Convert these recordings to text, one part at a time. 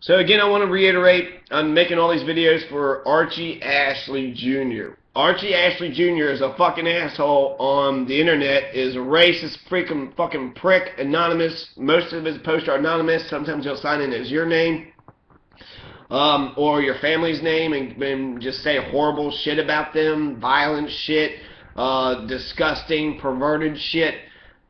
So again, I want to reiterate, I'm making all these videos for Archie Ashley Jr. Archie Ashley Jr. is a fucking asshole on the internet, is a racist, freaking fucking prick, anonymous. Most of his posts are anonymous. Sometimes he'll sign in as your name, or your family's name, and just say horrible shit about them, violent shit, disgusting, perverted shit.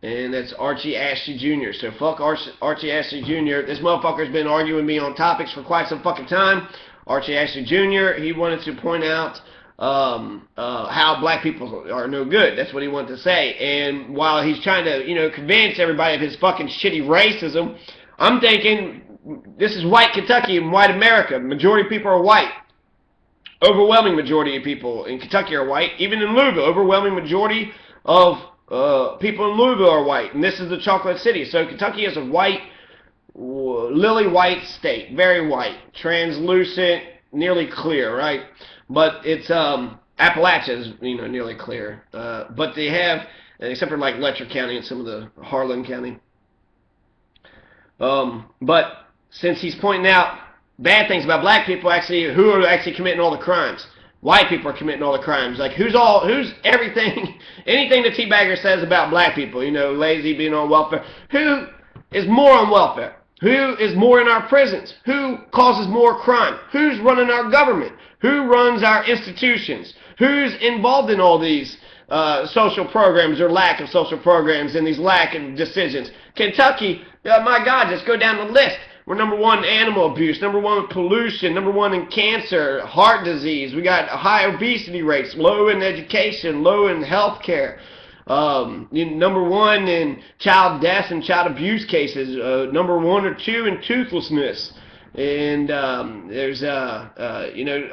And that's Archie Ashley Jr. So fuck Archie Ashley Jr. This motherfucker's been arguing with me on topics for quite some fucking time. Archie Ashley Jr., he wanted to point out how black people are no good. That's what he wanted to say. And while he's trying to, convince everybody of his fucking shitty racism, I'm thinking, this is white Kentucky and white America. Majority of people are white. Overwhelming majority of people in Kentucky are white. Even in Louisville, overwhelming majority of people in Louisville are white, and this is the chocolate city. So Kentucky is a white, lily white state, very white, translucent, nearly clear, right? But it's Appalachia is nearly clear. But they have, except for like Letcher County and some of the Harlan County. But since he's pointing out bad things about black people, who are actually committing all the crimes? White people are committing all the crimes. Like, who's everything, anything the teabagger says about black people, lazy, being on welfare. Who is more on welfare? Who is more in our prisons? Who causes more crime? Who's running our government? Who runs our institutions? Who's involved in all these social programs or lack of social programs and these lack of decisions? Kentucky, my God, just go down the list. We're number one in animal abuse, number one in pollution, number one in cancer, heart disease. We got high obesity rates, low in education, low in health care. Number one in child deaths and child abuse cases. Number one or two in toothlessness. And there's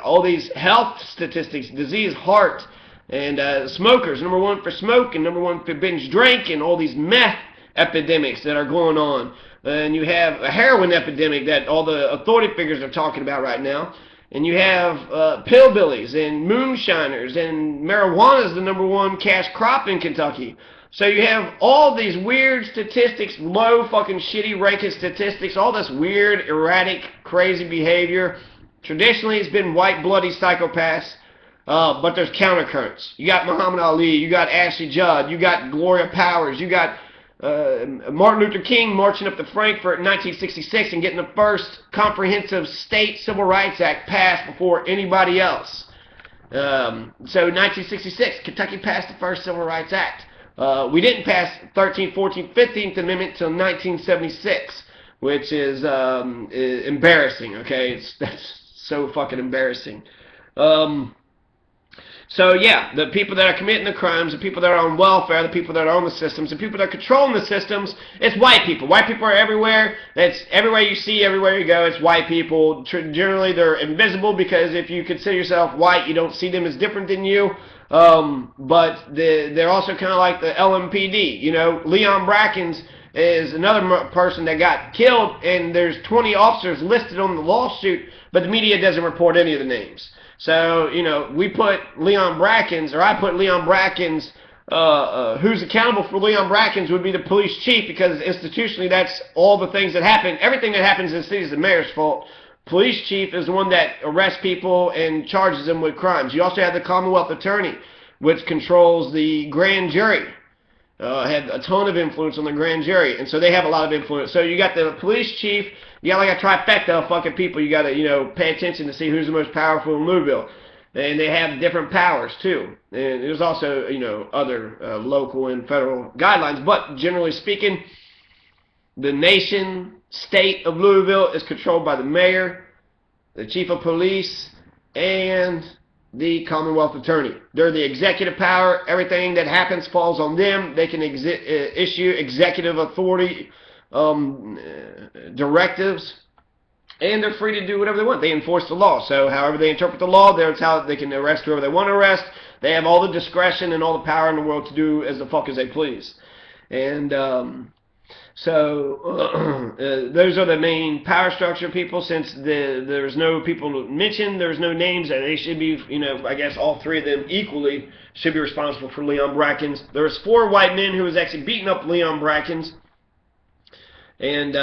all these health statistics, disease, heart, and smokers. Number one for smoking, number one for binge drinking, all these meth epidemics that are going on. And you have a heroin epidemic that all the authority figures are talking about right now. And you have pillbillies and moonshiners, and marijuana is the number one cash crop in Kentucky. So you have all these weird statistics, low fucking shitty ranking statistics, all this weird, erratic, crazy behavior. Traditionally it's been white, bloody psychopaths, but there's countercurrents. You got Muhammad Ali, you got Ashley Judd, you got Gloria Powers, you got Martin Luther King marching up to Frankfurt in 1966 and getting the first comprehensive state civil rights act passed before anybody else. So 1966, Kentucky passed the first civil rights act. We didn't pass 13th, 14th, 15th Amendment until 1976, which is embarrassing, okay? That's so fucking embarrassing. So yeah, the people that are committing the crimes, the people that are on welfare, the people that are on the systems, the people that are controlling the systems, it's white people. White people are everywhere. That's everywhere you see, everywhere you go, it's white people. Generally, they're invisible because if you consider yourself white, you don't see them as different than you. But they're also kind of like the LMPD. Leon Brackens is another person that got killed, and there's 20 officers listed on the lawsuit, but the media doesn't report any of the names. So, we put Leon Brackens, or I put Leon Brackens, who's accountable for Leon Brackens would be the police chief, because institutionally that's all the things that happen. Everything that happens in the city is the mayor's fault. Police chief is the one that arrests people and charges them with crimes. You also have the Commonwealth Attorney, which controls the grand jury. Had a ton of influence on the grand jury, and so they have a lot of influence. So you got the police chief, you got like a trifecta of fucking people. You got to, pay attention to see who's the most powerful in Louisville. And they have different powers, too. And there's also, other local and federal guidelines. But generally speaking, the nation, state of Louisville is controlled by the mayor, the chief of police, and the Commonwealth Attorney. They're the executive power. Everything that happens falls on them. They can issue executive authority directives, and they're free to do whatever they want. They enforce the law. So however they interpret the law, that's how they can arrest whoever they want to arrest. They have all the discretion and all the power in the world to do as the fuck as they please. And those are the main power structure people. Since there's no people mentioned, there's no names, and they should be, I guess all three of them equally should be responsible for Leon Brackens. There's 4 white men who was actually beating up Leon Brackens. And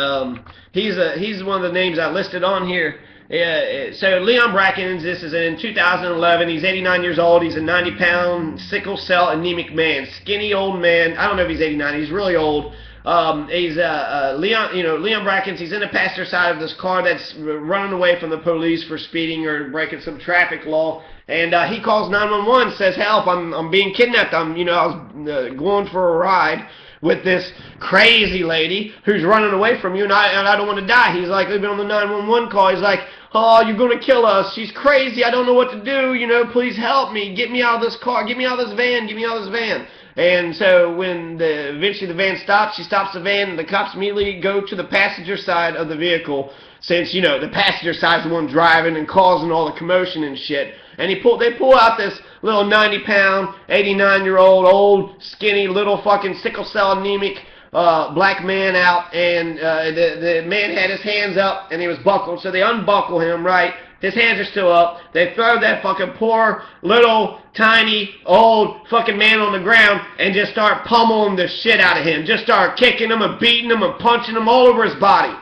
he's one of the names I listed on here. So Leon Brackens, this is in 2011. He's 89 years old. He's a 90-pound sickle cell anemic man, skinny old man. I don't know if he's 89. He's really old. He's Leon Brackens. He's in the passenger side of this car that's running away from the police for speeding or breaking some traffic law. And he calls 911, says, "Help! I'm being kidnapped. I was going for a ride with this crazy lady who's running away from you, and I don't want to die." He's like, leaving on the 911 call. He's like, "Oh, you're going to kill us. She's crazy. I don't know what to do. Please help me. Get me out of this car. Get me out of this van. Get me out of this van." And so when eventually the van stops, she stops the van, and the cops immediately go to the passenger side of the vehicle, since, the passenger side's the one driving and causing all the commotion and shit. And they pull out this little 90-pound, 89-year-old, old, skinny, little fucking sickle cell anemic black man out, and the man had his hands up, and he was buckled, so they unbuckle him, right? His hands are still up. They throw that fucking poor, little, tiny, old fucking man on the ground and just start pummeling the shit out of him. Just start kicking him and beating him and punching him all over his body.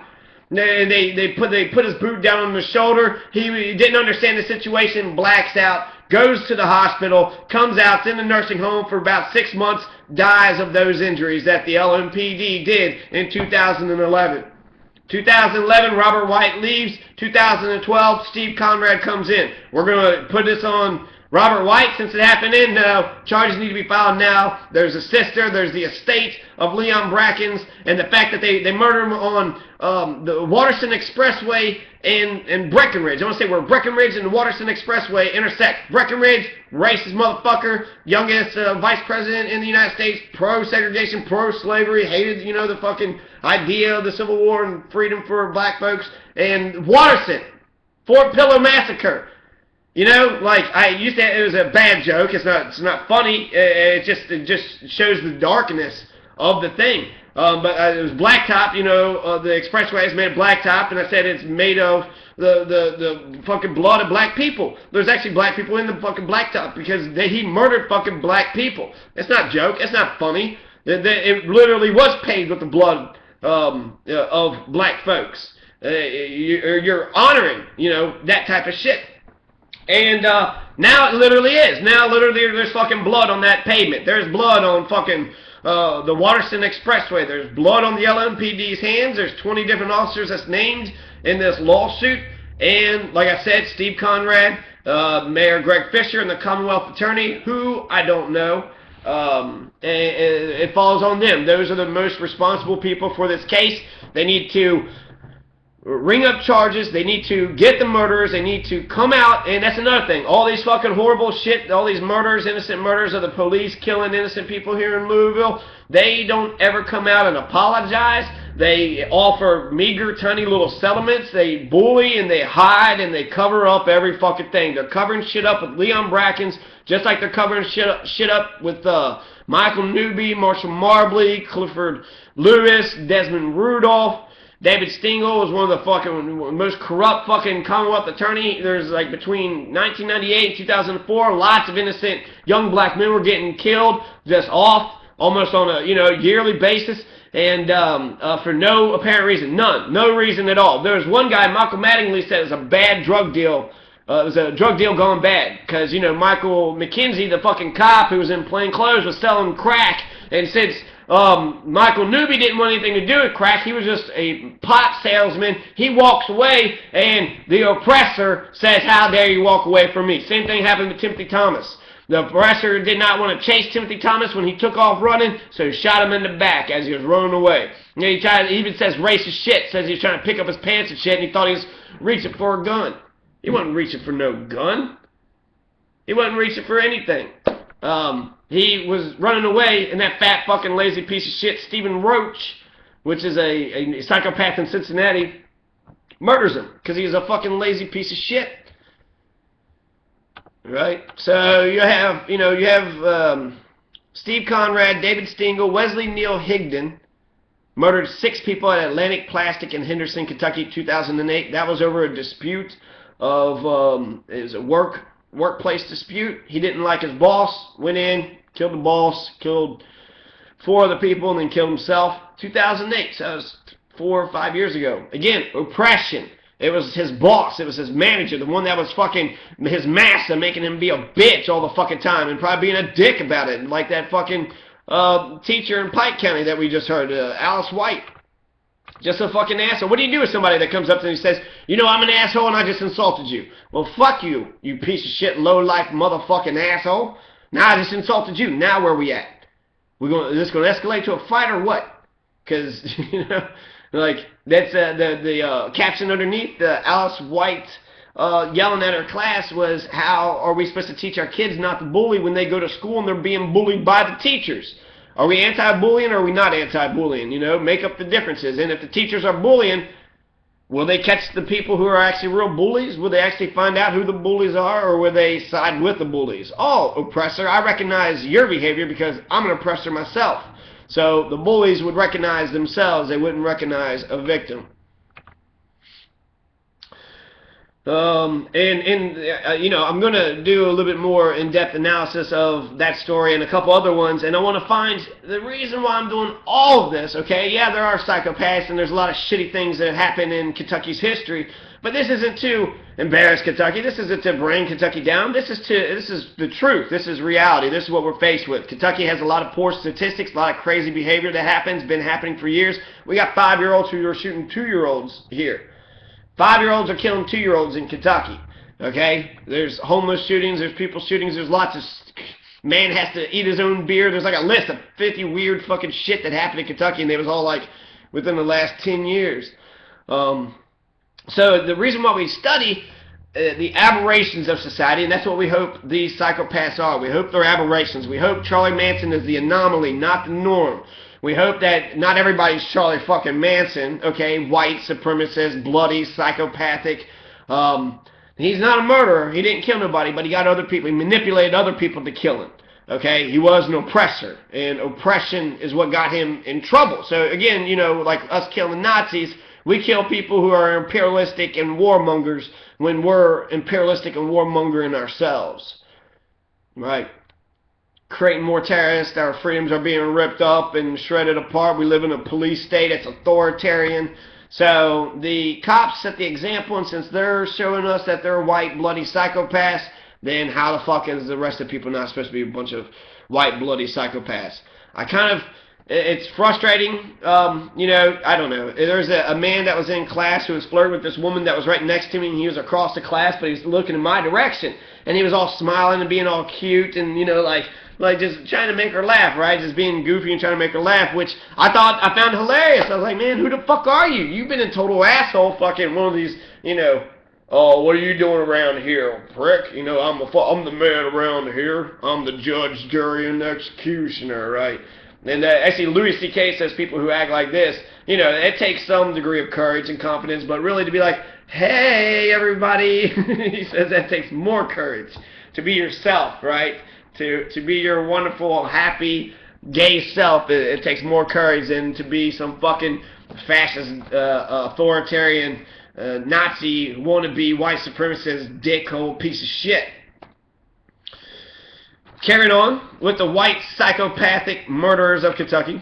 They put his boot down on his shoulder. He didn't understand the situation, blacks out, goes to the hospital, comes out, in the nursing home for about 6 months, dies of those injuries that the LMPD did in 2011. 2011, Robert White leaves. 2012, Steve Conrad comes in. We're going to put this on Robert White since it happened in now. Charges need to be filed now. There's a sister. There's the estate of Leon Brackens, and the fact that they murdered him on the Waterston Expressway in Breckenridge. I want to say where Breckenridge and the Waterston Expressway intersect. Breckenridge, racist motherfucker, youngest vice president in the United States, pro-segregation, pro-slavery, hated, the fucking idea of the Civil War and freedom for black folks. And Waterston, Fort Pillow Massacre. It was a bad joke. It's not funny. It just shows the darkness of the thing. But it was blacktop. The expressway is made of blacktop, and I said it's made of the fucking blood of black people. There's actually black people in the fucking blacktop because he murdered fucking black people. It's not a joke. It's not funny. It literally was paved with the blood of black folks. You're honoring, that type of shit. And now it literally is. Now literally there's fucking blood on that pavement. There's blood on fucking the Waterston Expressway. There's blood on the LMPD's hands. There's 20 different officers that's named in this lawsuit. And like I said, Steve Conrad, Mayor Greg Fisher, and the Commonwealth Attorney, who I don't know. It falls on them. Those are the most responsible people for this case. They need to ring up charges. They need to get the murderers. They need to come out, and that's another thing. All these fucking horrible shit, all these murders, innocent murders of the police killing innocent people here in Louisville, they don't ever come out and apologize. They offer meager, tiny little settlements. They bully and they hide and they cover up every fucking thing. They're covering shit up with Leon Brackens, just like they're covering shit up with Michael Newby, Marshall Marbly, Clifford Lewis, Desmond Rudolph. David Stingle was one of the fucking most corrupt fucking Commonwealth attorney. There's like between 1998 and 2004, lots of innocent young black men were getting killed just off, almost on a yearly basis, and for no apparent reason, no reason at all. There was one guy, Michael Mattingly, said it was a bad drug deal. It was a drug deal gone bad because Michael McKenzie, the fucking cop who was in plain clothes, was selling crack, and since Michael Newby didn't want anything to do with crack. He was just a pot salesman. He walks away, and the oppressor says, "How dare you walk away from me?" Same thing happened with Timothy Thomas. The oppressor did not want to chase Timothy Thomas when he took off running, so he shot him in the back as he was running away. He even says racist shit, says he was trying to pick up his pants and shit, and he thought he was reaching for a gun. He wasn't reaching for no gun. He wasn't reaching for anything. He was running away, and that fat fucking lazy piece of shit, Stephen Roach, which is a psychopath in Cincinnati, murders him because he's a fucking lazy piece of shit. Right? So you have Steve Conrad, David Stingle, Wesley Neal Higdon murdered 6 people at Atlantic Plastic in Henderson, Kentucky, 2008. That was over a dispute of it was a workplace dispute. He didn't like his boss, went in, killed the boss, killed 4 other people, and then killed himself. 2008, so that was 4 or 5 years ago. Again, oppression. It was his boss. It was his manager, the one that was fucking his master, making him be a bitch all the fucking time and probably being a dick about it, like that fucking teacher in Pike County that we just heard, Alice White. Just a fucking asshole. What do you do with somebody that comes up to you and says, you know, I'm an asshole and I just insulted you? Well, fuck you, you piece of shit, low-life motherfucking asshole. Now I just insulted you. Now where we at? Is this going to escalate to a fight or what? Because, you know, like, that's the caption underneath Alice White yelling at her class was, how are we supposed to teach our kids not to bully when they go to school and they're being bullied by the teachers? Are we anti-bullying or are we not anti-bullying? You know, make up the differences. And if the teachers are bullying, will they catch the people who are actually real bullies? Will they actually find out who the bullies are, or will they side with the bullies? Oh, oppressor, I recognize your behavior because I'm an oppressor myself. So the bullies would recognize themselves. They wouldn't recognize a victim. You know, I'm going to do a little bit more in-depth analysis of that story and a couple other ones, and I want to find the reason why I'm doing all of this, okay? Yeah, there are psychopaths, and there's a lot of shitty things that happen in Kentucky's history, but this isn't to embarrass Kentucky. This isn't to bring Kentucky down. This is the truth. This is reality. This is what we're faced with. Kentucky has a lot of poor statistics, a lot of crazy behavior that happens, been happening for years. We got 5-year-olds who are shooting 2-year-olds here. 5-year-olds are killing 2-year-olds in Kentucky, okay? There's homeless shootings, there's people shootings, there's lots of... Man has to eat his own beer. There's like a list of 50 weird fucking shit that happened in Kentucky, and it was all like within the last 10 years. So the reason why we study the aberrations of society, and that's what we hope these psychopaths are. We hope they're aberrations. We hope Charlie Manson is the anomaly, not the norm. We hope that not everybody's Charlie fucking Manson, okay, white supremacist, bloody, psychopathic. He's not a murderer. He didn't kill nobody, but he got other people. He manipulated other people to kill him, okay? He was an oppressor, and oppression is what got him in trouble. So, again, you know, like us killing Nazis, we kill people who are imperialistic and warmongers when we're imperialistic and warmongering ourselves, right? Creating more terrorists, our freedoms are being ripped up and shredded apart. We live in a police state that's authoritarian. So the cops set the example, and since they're showing us that they're white, bloody psychopaths, then how the fuck is the rest of the people not supposed to be a bunch of white, bloody psychopaths? It's frustrating, you know, I don't know. There's a man that was in class who was flirting with this woman that was right next to me, and he was across the class, but he was looking in my direction, and he was all smiling and being all cute and, you know, like just trying to make her laugh, right? Just being goofy and trying to make her laugh, which I found hilarious. I was like, man, who the fuck are you? You've been a total asshole, fucking one of these, you know, oh, what are you doing around here, prick? You know, I'm the man around here. I'm the judge, jury, and executioner, right? And actually, Louis C.K. says people who act like this, you know, it takes some degree of courage and confidence, but really to be like, hey, everybody, he says that takes more courage to be yourself, right? To be your wonderful, happy, gay self, it takes more courage than to be some fucking fascist, authoritarian, Nazi, wannabe, white supremacist, dickhole piece of shit. Carrying on with the white psychopathic murderers of Kentucky,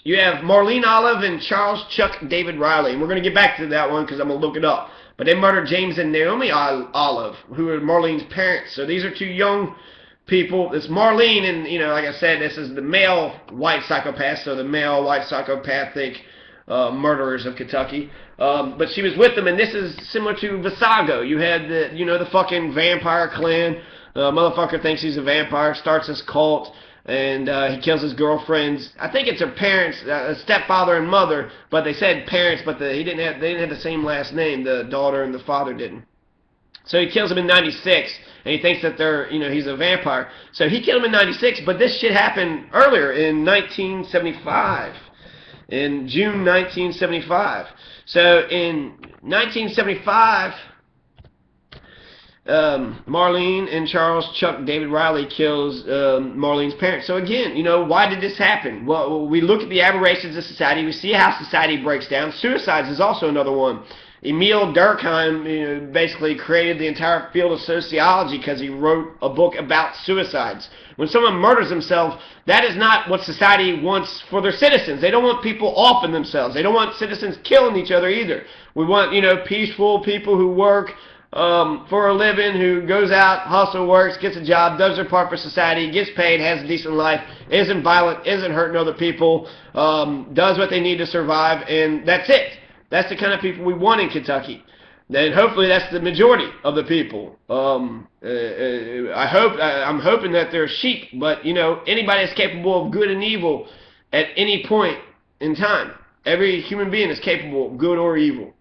you have Marlene Olive and Charles Chuck David Riley. And we're going to get back to that one because I'm going to look it up. But they murdered James and Naomi Olive, who are Marlene's parents. So these are two young people. It's Marlene, and, you know, like I said, this is the male white psychopath, so the male white psychopathic murderers of Kentucky. But she was with them, and this is similar to Visago. You had the fucking vampire Klan. Motherfucker thinks he's a vampire, starts his cult, and he kills his girlfriends. I think it's her parents, stepfather and mother, but they said parents, but they didn't have the same last name. The daughter and the father didn't. So he kills them in 96, and he thinks that he's a vampire. So he killed him in 96, but this shit happened earlier in 1975, in June 1975. So in 1975, Marlene and Charles Chuck David Riley kills Marlene's parents. So again, why did this happen? Well, we look at the aberrations of society. We see how society breaks down. Suicides is also another one. Emil Durkheim basically created the entire field of sociology because he wrote a book about suicides. When someone murders himself, that is not what society wants for their citizens. They don't want people offing themselves. They don't want citizens killing each other either. We want, peaceful people who work for a living, who goes out, hustle, works, gets a job, does their part for society, gets paid, has a decent life, isn't violent, isn't hurting other people, does what they need to survive, and that's it. That's the kind of people we want in Kentucky. Then hopefully that's the majority of the people. I'm hoping that they're sheep, but anybody is capable of good and evil at any point in time. Every human being is capable of good or evil.